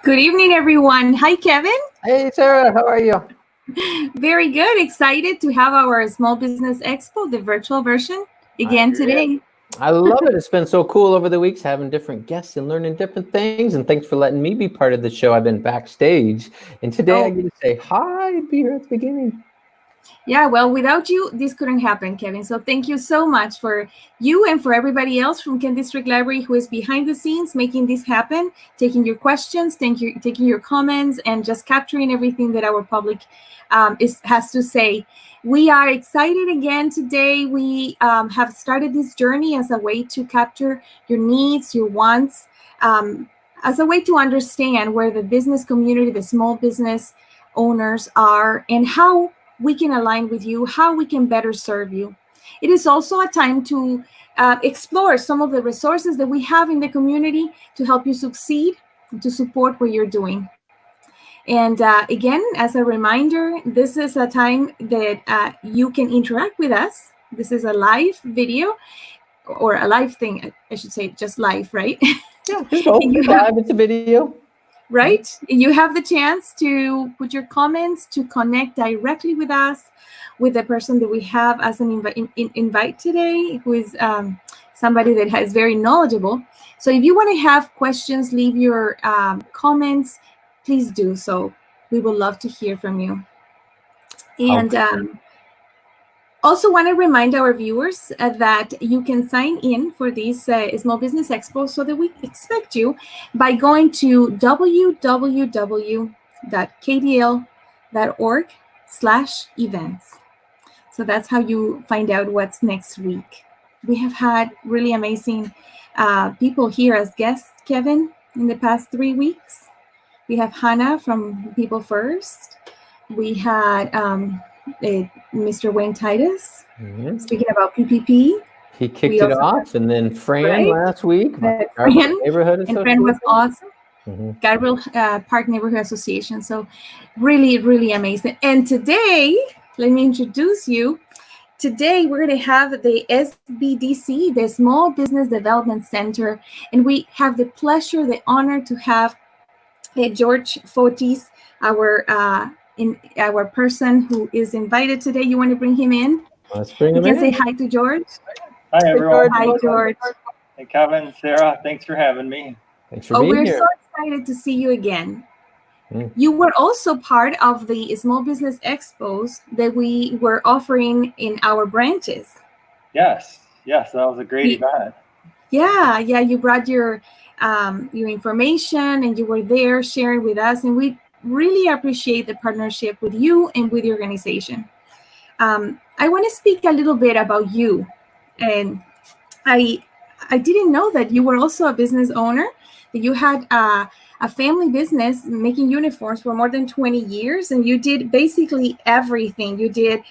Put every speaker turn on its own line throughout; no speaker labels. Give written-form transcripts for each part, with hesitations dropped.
Good evening, everyone. Hi, Kevin.
Hey, Sarah, how are you?
Very good. Excited to have our Small Business Expo, the virtual version, again today.
I love it. It's been so cool over the weeks having different guests and learning different things. And thanks for letting me be part of the show. I've been backstage. And today I get to say hi and be here at the beginning.
Yeah, well, without you, this couldn't happen, Kevin. So thank you so much for you and for everybody else from Kent District Library who is behind the scenes making this happen, taking your questions, taking your comments, and just capturing everything that our public has to say. We are excited again today. We have started this journey as a way to capture your needs, your wants, as a way to understand where the business community, the small business owners are, and how we can align with you, how we can better serve you. It is also a time to explore some of the resources that we have in the community to help you succeed, to support what you're doing. And again, as a reminder, this is a time that you can interact with us. This is a live video, or a live thing, I should say, just live, right?
Yeah, it's live, it's a video.
Right? You have the chance to put your comments, to connect directly with us, with the person that we have as an invite today, who is somebody that is very knowledgeable. So if you want to have questions, leave your comments, please do so. We would love to hear from you. And also want to remind our viewers that you can sign in for this Small Business Expo so that we expect you by going to www.kdl.org/events. So that's how you find out what's next week. We have had really amazing people here as guests, Kevin, in the past 3 weeks. We have Hannah from People First. We had Mr. Wayne Titus, speaking about PPP.
He kicked it off, and then Fran last week.
Fran, and Fran was awesome. Garfield Park Neighborhood Association. So really, really amazing. And today, let me introduce you. Today, we're going to have the SBDC, the Small Business Development Center, and we have the pleasure, the honor to have George Fotis, our person who is invited today. You want to bring him in?
Let's bring him
in.
You
can say hi to George.
Hi, everyone.
Hi, George.
Hey, Kevin, Sarah, thanks for having me.
Thanks for being here.
We're so excited to see you again. You were also part of the Small Business Expos that we were offering in our branches.
Yes, that was a great event.
Yeah, you brought your information and you were there sharing with us, and we really appreciate the partnership with you and with the organization. I want to speak a little bit about you, and I didn't know that you were also a business owner, that you had a family business making uniforms for more than 20 years, and you did basically everything. You did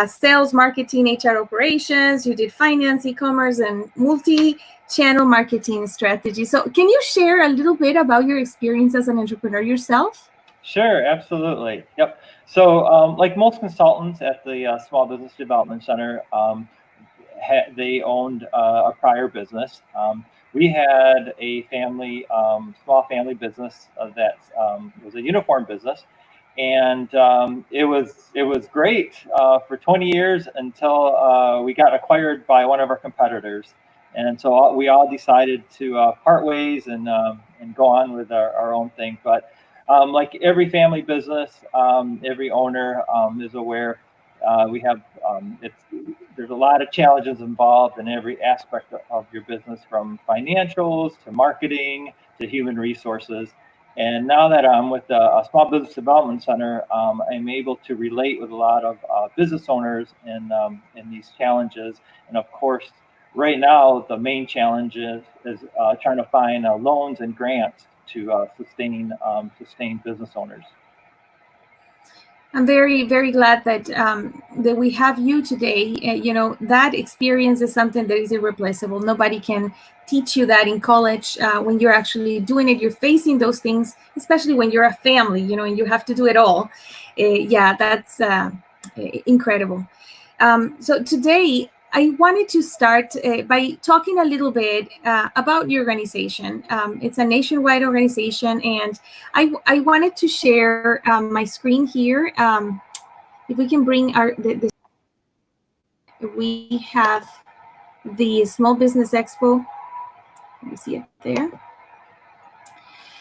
sales, marketing, HR operations, you did finance, e-commerce, and multi-channel marketing strategy. So can you share a little bit about your experience as an entrepreneur yourself?
Sure, absolutely. Yep. So like most consultants at the Small Business Development Center, they owned a prior business. We had a family, small family business that was a uniform business, and it was great for 20 years until we got acquired by one of our competitors, and so we all decided to part ways and go on with our own thing. But like every family business, every owner is aware. We have there's a lot of challenges involved in every aspect of your business, from financials to marketing to human resources. And now that I'm with a Small Business Development Center, I'm able to relate with a lot of business owners in these challenges. And of course, right now the main challenge is trying to find loans and grants to sustain business owners.
I'm very, very glad that that we have you today. That experience is something that is irreplaceable. Nobody can teach you that in college. When you're actually doing it, you're facing those things, especially when you're a family, and you have to do it all. That's incredible. So today, I wanted to start by talking a little bit about your organization. It's a nationwide organization, and I wanted to share my screen here. If we can bring we have the Small Business Expo. Let me see it there.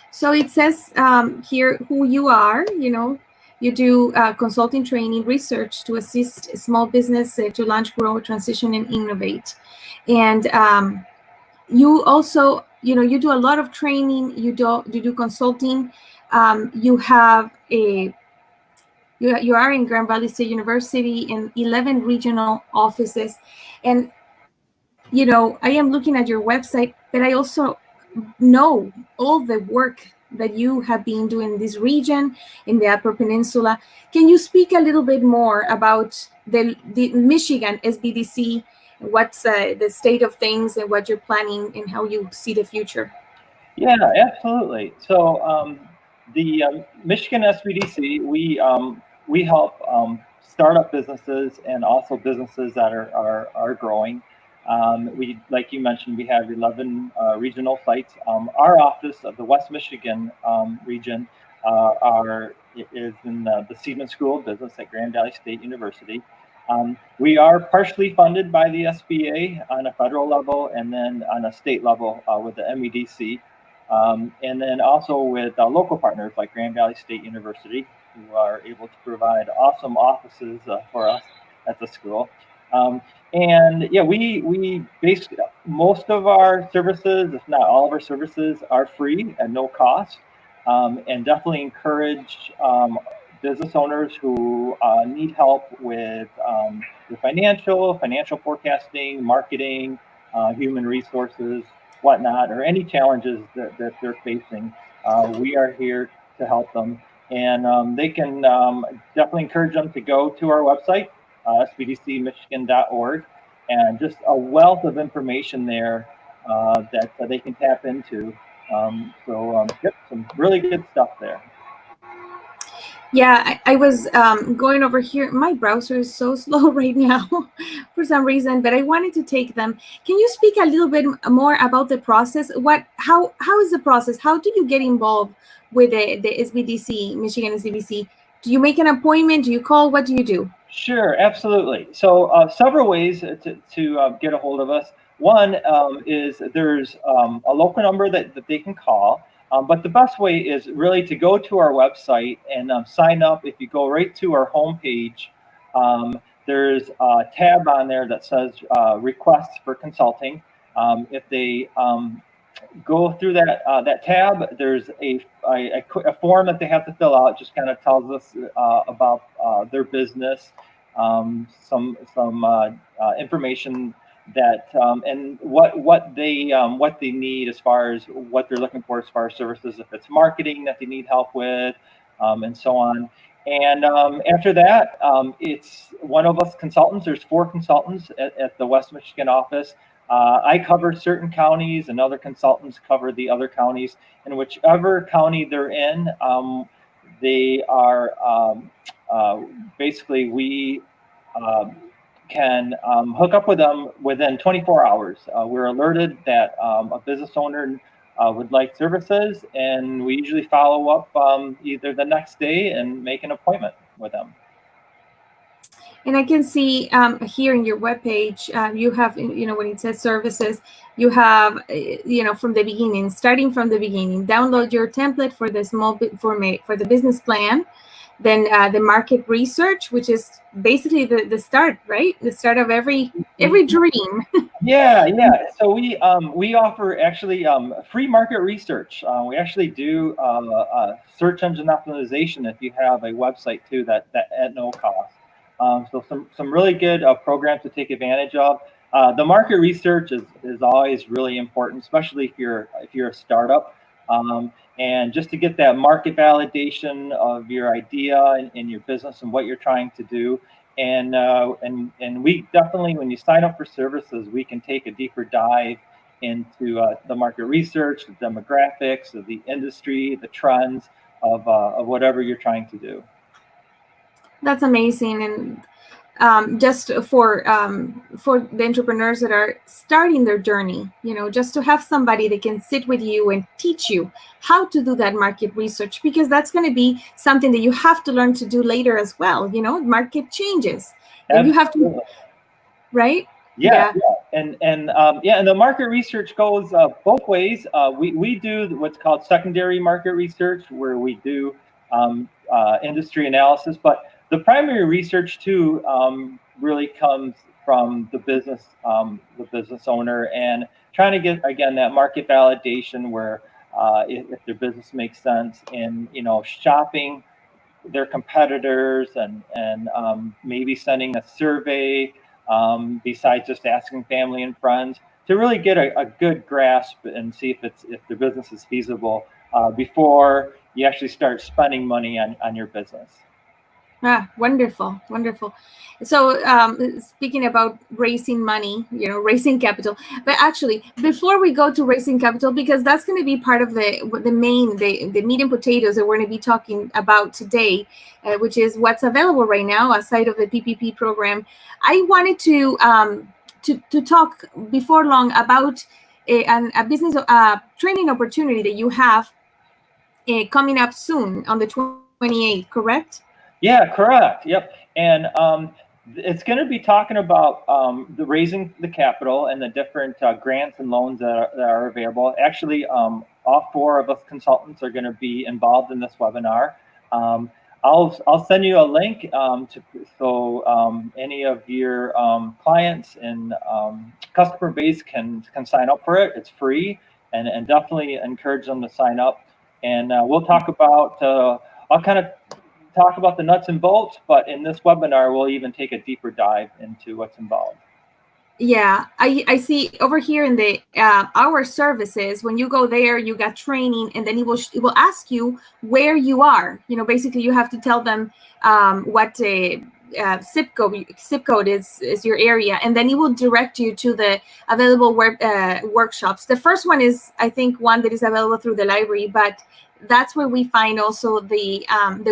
So it says here who you are. You do consulting, training, research to assist small business to launch, grow, transition, and innovate. And you also, you do a lot of training. You do consulting. You have you are in Grand Valley State University in 11 regional offices, and I am looking at your website, but I also know all the work that you have been doing in this region, in the Upper Peninsula. Can you speak a little bit more about the Michigan SBDC, what's the state of things and what you're planning and how you see the future?
Yeah, absolutely. So the Michigan SBDC, we help startup businesses and also businesses that are growing. We, like you mentioned, we have 11 regional sites. Our office of the West Michigan region is in the Seidman School of Business at Grand Valley State University. We are partially funded by the SBA on a federal level and then on a state level with the MEDC. And then also with local partners like Grand Valley State University, who are able to provide awesome offices for us at the school. And yeah, we basically, most of our services, if not all of our services, are free at no cost, and definitely encourage business owners who need help with the financial forecasting, marketing, human resources, whatnot, or any challenges that they're facing. We are here to help them. And they can definitely encourage them to go to our website, sbdcmichigan.org, and just a wealth of information there that they can tap into. Yep, some really good stuff there.
Yeah, I was going over here. My browser is so slow right now for some reason, but I wanted to take them. Can you speak a little bit more about the process? How is the process? How do you get involved with the SBDC, Michigan SBDC? Do you make an appointment? Do you call? What do you do?
Sure, absolutely. So several ways to get a hold of us. One is there's a local number that they can call. But the best way is really to go to our website and sign up. If you go right to our homepage, there's a tab on there that says requests for consulting. If they go through that tab, there's a form that they have to fill out. It just kind of tells us about their business, some information that and what they need as far as what they're looking for as far as services, if it's marketing that they need help with, and so on. And after that, it's one of us consultants. There's 4 consultants at the West Michigan office. I cover certain counties, and other consultants cover the other counties. And whichever county they're in, they are basically we can hook up with them within 24 hours. We're alerted that a business owner would like services, and we usually follow up either the next day and make an appointment with them.
And I can see here in your webpage, you have, when it says services, you have, from the beginning, starting from the beginning, download your template for the for the business plan. Then the market research, which is basically the start, right? The start of every dream.
Yeah. So we offer actually free market research. We actually do search engine optimization if you have a website too, that at no cost. So some really good programs to take advantage of. The market research is always really important, especially if you're a startup. And just to get that market validation of your idea and your business and what you're trying to do. And we definitely, when you sign up for services, we can take a deeper dive into the market research, the demographics of the industry, the trends of whatever you're trying to do.
That's amazing. And just for the entrepreneurs that are starting their journey, just to have somebody that can sit with you and teach you how to do that market research, because that's going to be something that you have to learn to do later as well. Market changes, and you have to, right?
Yeah. And the market research goes both ways. We do what's called secondary market research, where we do industry analysis, but the primary research too really comes from the business owner, and trying to get, again, that market validation where if their business makes sense, and shopping their competitors, and maybe sending a survey, besides just asking family and friends, to really get a good grasp and see if the business is feasible before you actually start spending money on your business.
Wonderful. So speaking about raising money, raising capital, but actually before we go to raising capital, because that's going to be part of the meat and potatoes that we're going to be talking about today, which is what's available right now aside of the PPP program. I wanted to talk before long about a business training opportunity that you have coming up soon on the 28th, correct?
Yeah, correct. Yep. And it's going to be talking about the raising the capital and the different grants and loans that are available. Actually, all four of us consultants are going to be involved in this webinar. I'll send you a link so any of your clients and customer base can sign up for it. It's free, and definitely encourage them to sign up. And we'll talk about talk about the nuts and bolts, but in this webinar, we'll even take a deeper dive into what's involved.
Yeah, I see over here in the our services, when you go there, you got training, and then it will ask you where you are. Basically you have to tell them what zip code is your area, and then it will direct you to the available workshops. The first one is, I think, one that is available through the library, but that's where we find also the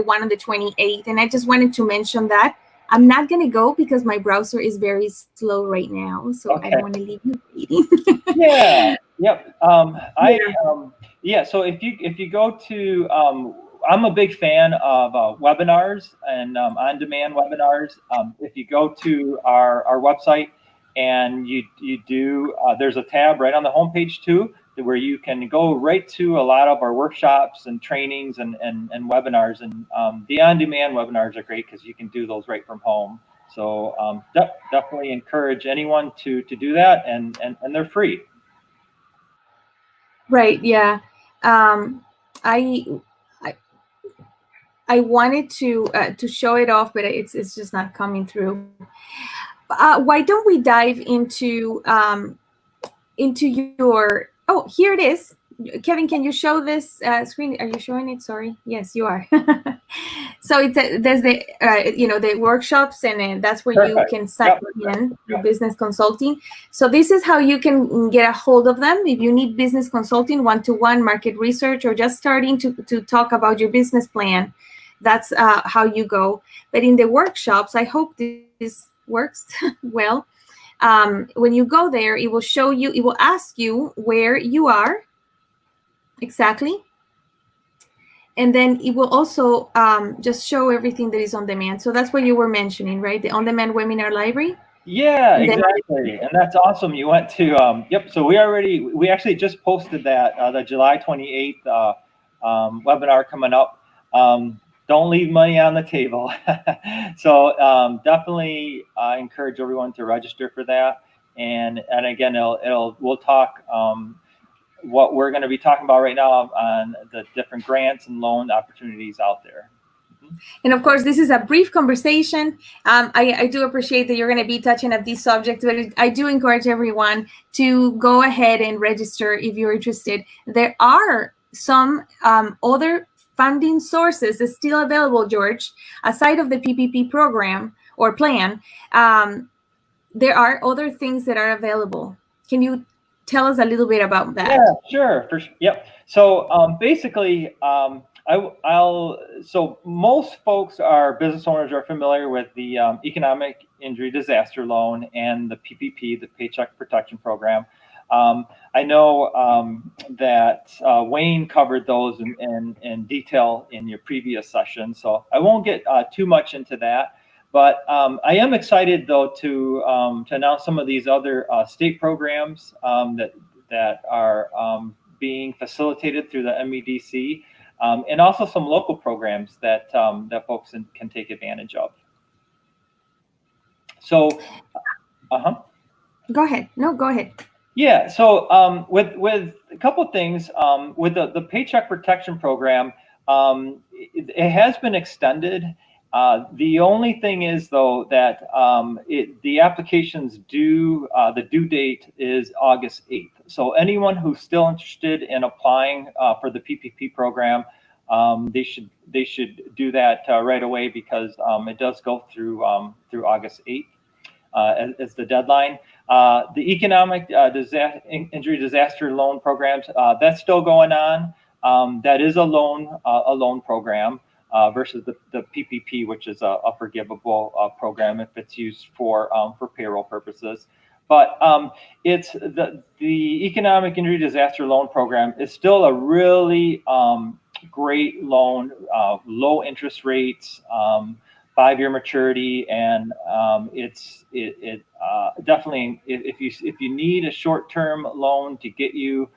one on the 28th. And I just wanted to mention that I'm not going to go because my browser is very slow right now, so okay. I don't want to leave you waiting.
Yeah. Yep. So if you go to I'm a big fan of webinars and on-demand webinars. If you go to our website and you do, there's a tab right on the homepage too, where you can go right to a lot of our workshops and trainings and webinars. And the on-demand webinars are great because you can do those right from home. So definitely encourage anyone to do that, and they're free.
Right. Yeah. I wanted to show it off, but it's just not coming through. Why don't we dive into your? Oh, here it is. Kevin, can you show this screen? Are you showing it? Sorry. Yes, you are. So there's the the workshops, and that's where you can sign in your business consulting. So this is how you can get a hold of them if you need business consulting, one-to-one market research, or just starting to talk about your business plan. That's how you go. But in the workshops, I hope this works well. When you go there, it will show you. It will ask you where you are exactly. And then it will also just show everything that is on demand. So that's what you were mentioning, right? The on-demand webinar library.
Yeah, exactly. And that's awesome. You went to, yep. So we actually just posted that, the July 28th webinar coming up. Don't leave money on the table. So definitely encourage everyone to register for that. And again, we'll talk what we're going to be talking about right now on the different grants and loan opportunities out there.
And of course, this is a brief conversation. I do appreciate that you're going to be touching up these subjects, but I do encourage everyone to go ahead and register if you're interested. There are some other funding sources that's still available, George, aside of the PPP program or plan. There are other things that are available. Can you tell us a little bit about that?
Yeah, sure. Yep. So basically, So most folks business owners are familiar with the economic injury disaster loan and the PPP, the Paycheck Protection Program. I know that Wayne covered those in detail in your previous session, so I won't get too much into that. But I am excited though to announce some of these other state programs that are being facilitated through the MEDC. And also some local programs that folks can take advantage of. So,
Go ahead. No, go ahead.
Yeah. So with a couple of things with the Paycheck Protection Program, it has been extended. The only thing is though that the applications the due date is August 8th. So anyone who's still interested in applying for the PPP program, they should do that right away because it does go through August 8th as the deadline. The economic injury disaster loan programs, that's still going on. That is a loan program versus the PPP, which is a forgivable program if it's used for payroll purposes. But it's the economic injury disaster loan program is still a really great loan, low interest rates, 5-year maturity, and it definitely if you need a short-term loan to get you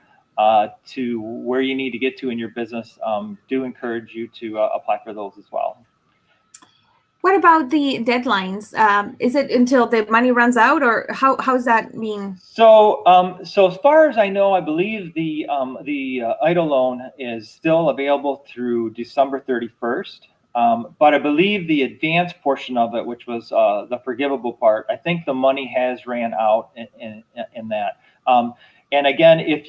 to where you need to get to in your business, do encourage you to apply for those as well.
What about the deadlines? Is it until the money runs out, or how's that mean?
So as far as I know, I believe the EIDL loan is still available through December 31st. But I believe the advanced portion of it, which was the forgivable part, I think the money has ran out in that. And again, if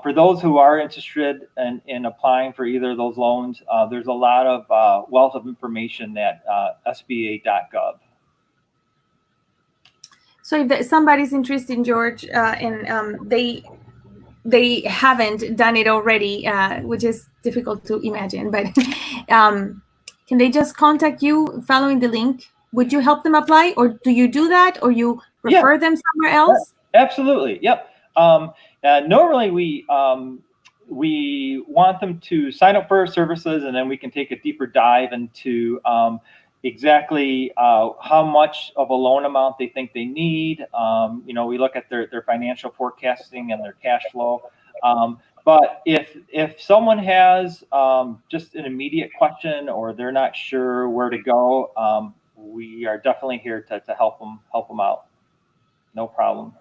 for those who are interested in applying for either of those loans, there's a lot of wealth of information at SBA.gov.
So if somebody's interested in George and they haven't done it already, which is difficult to imagine, but can they just contact you following the link? Would you help them apply, or do you do that, or you refer them somewhere else?
Absolutely. Yep. Normally we want them to sign up for our services, and then we can take a deeper dive into exactly how much of a loan amount they think they need. We look at their financial forecasting and their cash flow. But if someone has just an immediate question or they're not sure where to go, we are definitely here to help them out. No problem.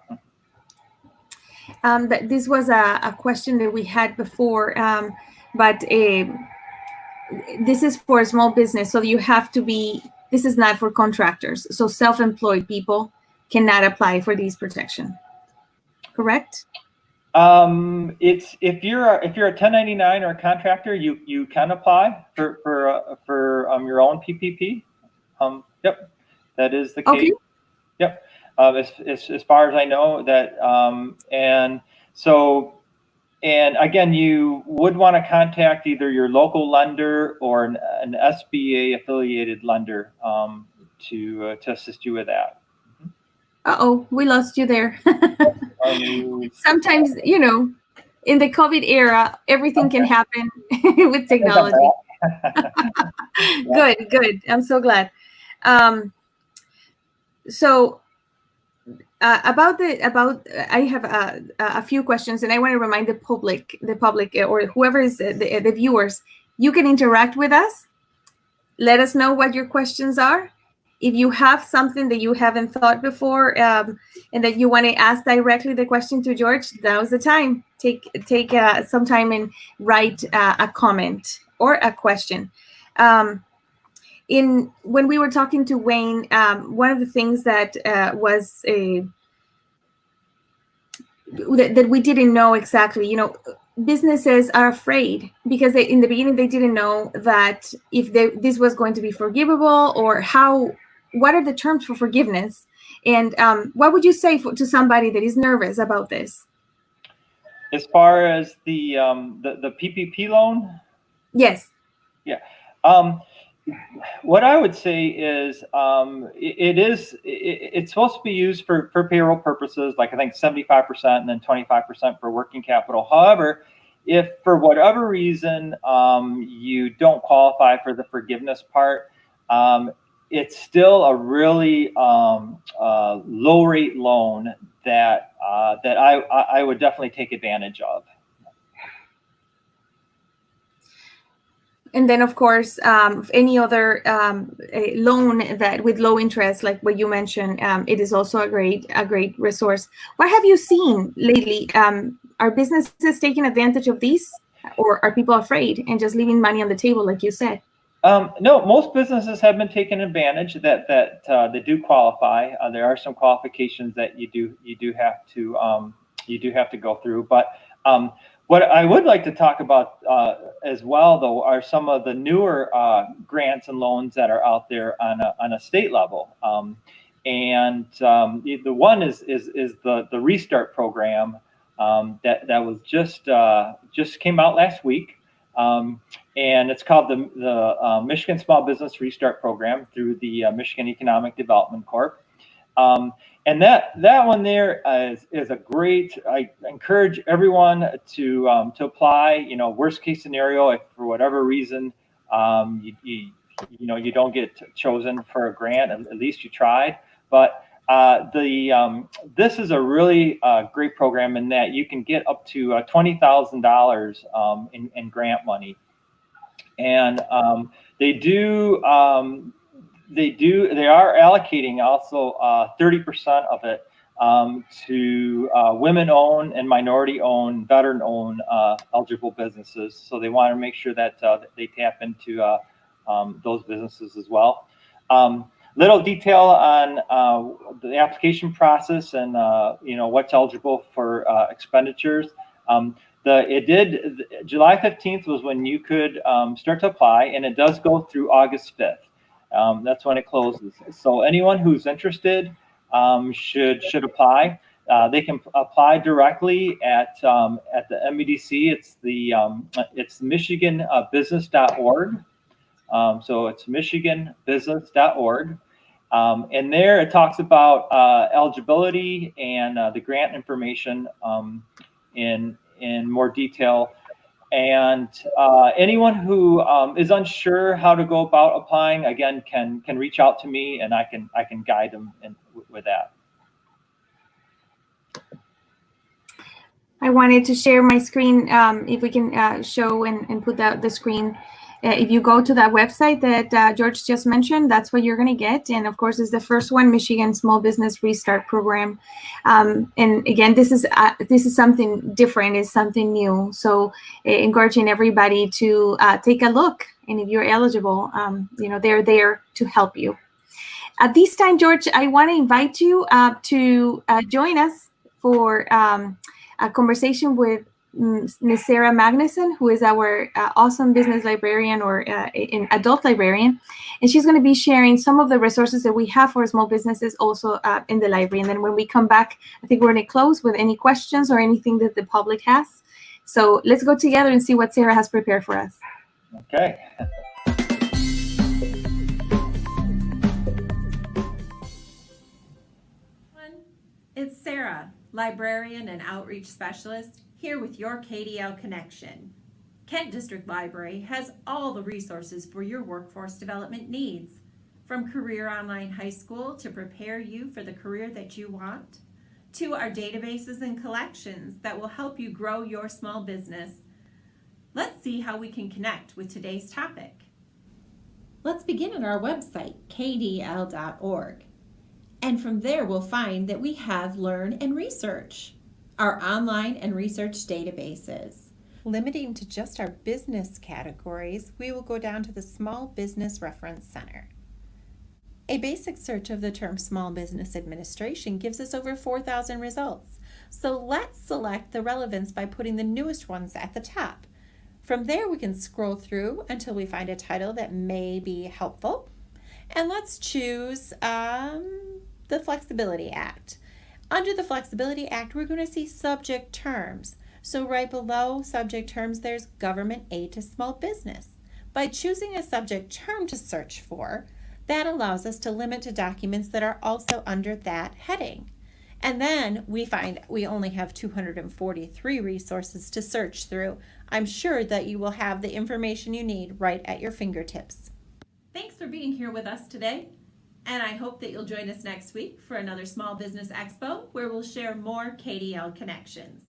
This was a question that we had before, but this is for a small business, so you have to be. This is not for contractors, so self-employed people cannot apply for these protection. Correct?
It's if you're a 1099 or a contractor, you can apply for your own PPP. Yep, that is the case.
Okay.
Yep. As far as I know that, and again, you would want to contact either your local lender or an SBA affiliated lender to assist you with that.
Uh-oh, we lost you there. Sometimes, in the COVID era, everything can happen with technology. Good. I'm so glad. So I have a few questions, and I want to remind the public or whoever is the viewers, you can interact with us. Let us know what your questions are. If you have something that you haven't thought before and that you want to ask directly the question to George, now's the time. Take some time and write a comment or a question. When we were talking to Wayne, one of the things that was that we didn't know exactly, businesses are afraid because in the beginning they didn't know that if this was going to be forgivable or what are the terms for forgiveness, and what would you say to somebody that is nervous about this?
As far as the PPP loan?
Yes.
Yeah. What I would say is it's supposed to be used for payroll purposes, like I think 75% and then 25% for working capital. However, if for whatever reason you don't qualify for the forgiveness part, it's still a really low rate loan that I would definitely take advantage of.
And then, of course, any other loan that with low interest, like what you mentioned, it is also a great resource. What have you seen lately? Are businesses taking advantage of these, or are people afraid and just leaving money on the table, like you said?
No, most businesses have been taking advantage that they do qualify. There are some qualifications that you do have to go through. But what I would like to talk about as well, though, are some of the newer grants and loans that are out there on a state level. And the one is the Restart program that was just came out last week. And it's called the Michigan Small Business Restart Program through the Michigan Economic Development Corp. And that one there is a great. I encourage everyone to apply. You know, worst case scenario, if for whatever reason you don't get chosen for a grant, at least you tried. But this is a really great program in that you can get up to $20,000 in grant money, and they are allocating also 30% of it to women-owned and minority-owned, veteran-owned eligible businesses. So they want to make sure that they tap into those businesses as well. Little detail on the application process and what's eligible for expenditures. July 15th was when you could start to apply, and it does go through August 5th. That's when it closes. So anyone who's interested should apply. They can apply directly at the MEDC. It's michiganbusiness.org. So it's michiganbusiness.org. And there it talks about eligibility and the grant information in more detail. And anyone who is unsure how to go about applying, again, can reach out to me, and I can guide them with that.
I wanted to share my screen. If we can show and put the screen. If you go to that website that George just mentioned, that's what you're going to get. And of course, it's the first one, Michigan Small Business Restart Program. And again, this is something different, it's something new. So encouraging everybody to take a look. And if you're eligible, they're there to help you. At this time, George, I want to invite you to join us for a conversation with Ms. Sarah Magnuson, who is our awesome business librarian or an adult librarian. And she's going to be sharing some of the resources that we have for small businesses also in the library. And then when we come back, I think we're going to close with any questions or anything that the public has. So let's go together and see what Sarah has prepared for us.
Okay.
It's Sarah, librarian and outreach specialist, here with your KDL Connection. Kent District Library has all the resources for your workforce development needs, from Career Online High School to prepare you for the career that you want, to our databases and collections that will help you grow your small business. Let's see how we can connect with today's topic. Let's begin at our website, kdl.org. And from there, we'll find that we have Learn and Research, our online and research databases. Limiting to just our business categories, we will go down to the Small Business Reference Center. A basic search of the term Small Business Administration gives us over 4,000 results. So let's select the relevance by putting the newest ones at the top. From there, we can scroll through until we find a title that may be helpful. And let's choose the Flexibility Act. Under the Flexibility Act, we're going to see subject terms. So right below subject terms, there's government aid to small business. By choosing a subject term to search for, that allows us to limit to documents that are also under that heading. And then we find we only have 243 resources to search through. I'm sure that you will have the information you need right at your fingertips. Thanks for being here with us today. And I hope that you'll join us next week for another Small Business Expo where we'll share more KDL connections.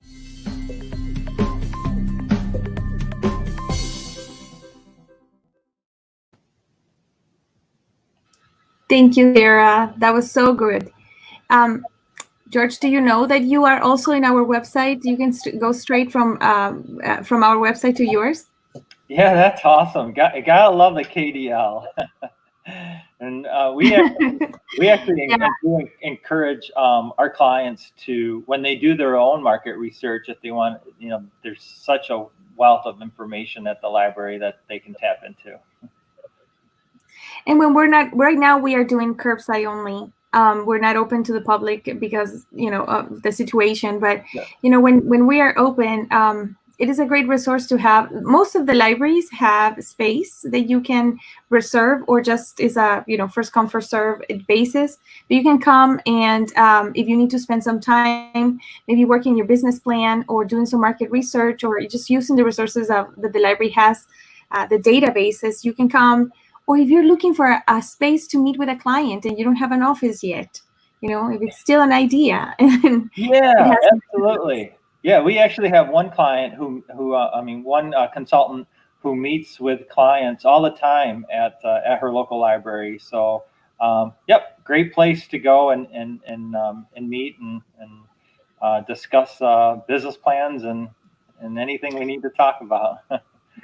Thank you, Sarah. That was so good. George, do you know that you are also in our website? You can go straight from our website to yours.
Yeah, that's awesome. Gotta love the KDL. And we actually do encourage our clients to, when they do their own market research, if they want, there's such a wealth of information at the library that they can tap into.
And when we're not, right now we are doing curbside only. We're not open to the public because, of the situation. But, when we are open, it is a great resource to have. Most of the libraries have space that you can reserve, or just is a, first come, first serve basis. But you can come and if you need to spend some time, maybe working your business plan or doing some market research, or just using the resources that the library has, the databases, you can come. Or if you're looking for a space to meet with a client and you don't have an office yet, if it's still an idea.
Yeah, absolutely. Yeah, we actually have one client one consultant who meets with clients all the time at her local library. So, great place to go and meet and discuss business plans and anything we need to talk about.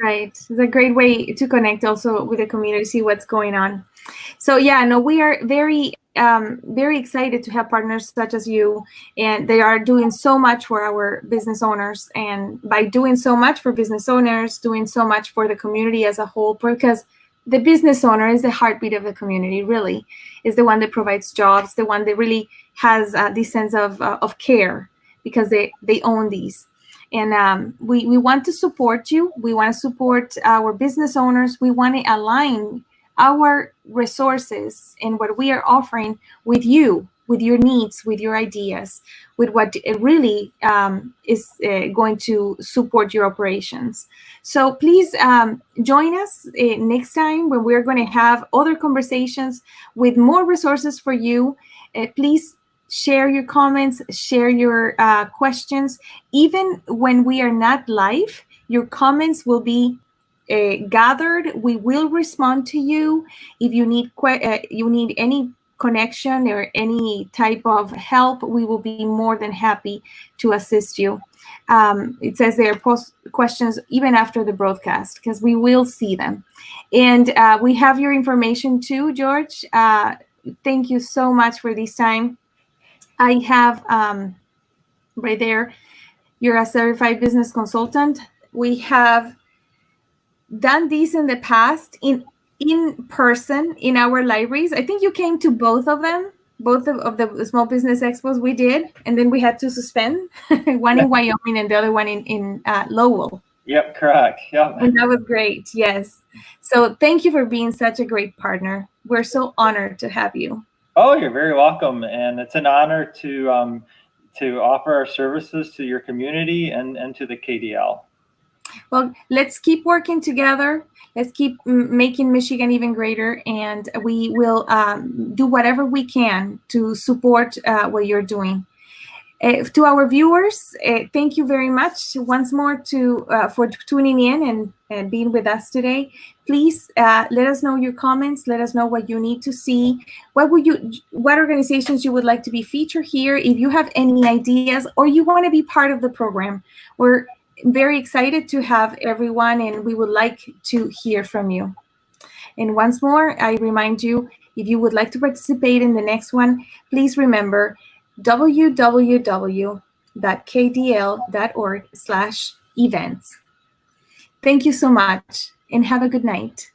Right. It's a great way to connect also with the community, see what's going on. So we are very, very excited to have partners such as you, and they are doing so much for our business owners. And by doing so much for business owners, doing so much for the community as a whole, because the business owner is the heartbeat of the community, really, is the one that provides jobs, the one that really has this sense of care, because they own these. And we want to support you. We want to support our business owners. We want to align our resources and what we are offering with you, with your needs, with your ideas, with what it really is going to support your operations. So please join us next time when we're going to have other conversations with more resources for you. Please share your comments, share your questions. Even when we are not live, your comments will be gathered. We will respond to you. If you need any connection or any type of help, we will be more than happy to assist you. It says there, post questions even after the broadcast, because we will see them. And we have your information too, George. Thank you so much for this time. I have right there, you're a certified business consultant. We have done these in the past in person in our libraries. I think you came to both of them, both of the small business expos we did, and then we had to suspend one in Wyoming and the other one in Lowell.
Yep, correct. Yep.
And that was great. Yes. So thank you for being such a great partner. We're so honored to have you.
Oh, you're very welcome, and it's an honor to offer our services to your community and to the KDL.
Well, let's keep working together. Let's keep making Michigan even greater, and we will do whatever we can to support what you're doing. To our viewers, thank you very much once more for tuning in and being with us today. Please let us know your comments. Let us know what you need to see. What organizations you would like to be featured here? If you have any ideas or you want to be part of the program, we're very excited to have everyone, and we would like to hear from you. And once more, I remind you, if you would like to participate in the next one, please remember www.kdl.org/events. Thank you so much, and have a good night.